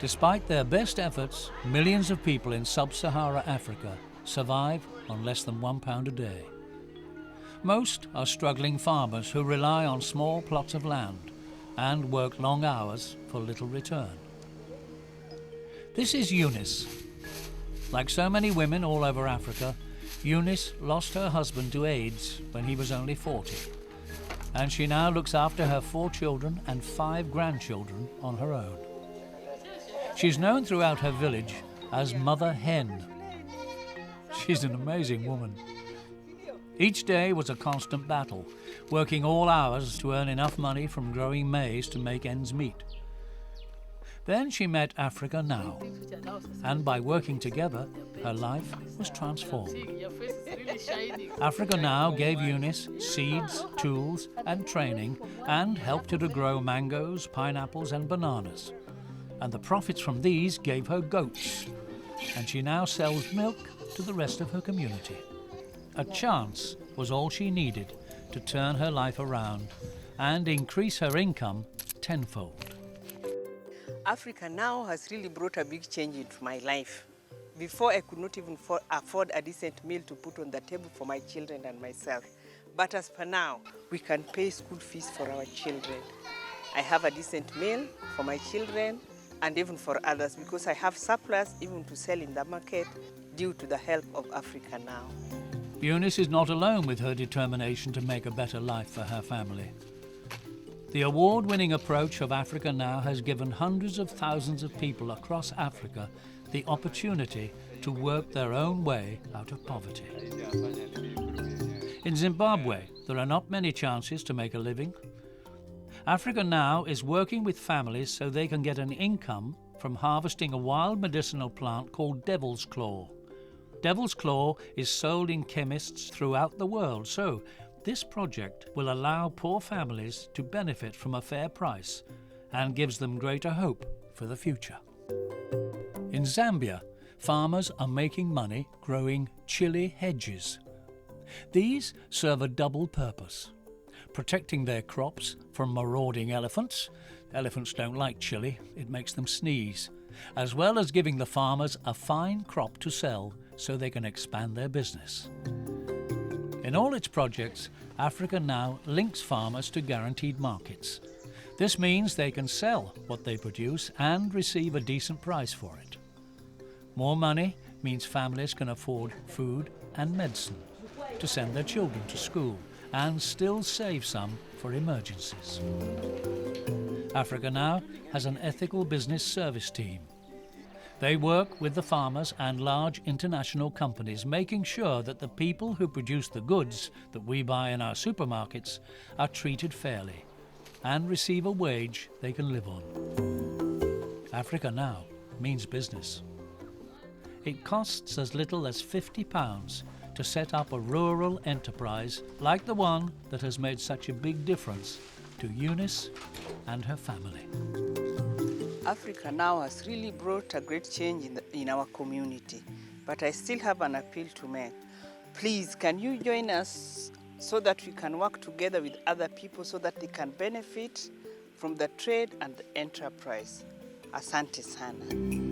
Despite their best efforts, millions of people in sub-Sahara Africa survive on less than £1 a day. Most are struggling farmers who rely on small plots of land and work long hours for little return. This is Eunice. Like so many women all over Africa, Eunice lost her husband to AIDS when he was only 40, and she now looks after her 4 children and 5 grandchildren on her own. She's known throughout her village as Mother Hen. She's an amazing woman. Each day was a constant battle, working all hours to earn enough money from growing maize to make ends meet. Then she met Africa Now, and by working together, her life was transformed. Africa Now gave Eunice seeds, tools and training, and helped her to grow mangoes, pineapples and bananas. And the profits from these gave her goats, and she now sells milk to the rest of her community. A chance was all she needed to turn her life around and increase her income tenfold. Africa Now has really brought a big change into my life. Before, I could not even afford a decent meal to put on the table for my children and myself. But as per now, we can pay school fees for our children. I have a decent meal for my children and even for others because I have surplus even to sell in the market due to the help of Africa Now. Eunice is not alone with her determination to make a better life for her family. The award-winning approach of Africa Now has given hundreds of thousands of people across Africa the opportunity to work their own way out of poverty. In Zimbabwe, there are not many chances to make a living. Africa Now is working with families so they can get an income from harvesting a wild medicinal plant called devil's claw. Devil's claw is sold in chemists throughout the world, so this project will allow poor families to benefit from a fair price and gives them greater hope for the future. In Zambia, farmers are making money growing chili hedges. These serve a double purpose: protecting their crops from marauding elephants. Elephants don't like chili, it makes them sneeze, as well as giving the farmers a fine crop to sell so they can expand their business. In all its projects, Africa Now links farmers to guaranteed markets. This means they can sell what they produce and receive a decent price for it. More money means families can afford food and medicine, to send their children to school, and still save some for emergencies. Africa Now has an ethical business service team. They work with the farmers and large international companies, making sure that the people who produce the goods that we buy in our supermarkets are treated fairly and receive a wage they can live on. Africa Now means business. It costs as little as £50 to set up a rural enterprise like the one that has made such a big difference to Eunice and her family. Africa Now has really brought a great change in our community, but I still have an appeal to make. Please, can you join us so that we can work together with other people so that they can benefit from the trade and the enterprise? Asante sana.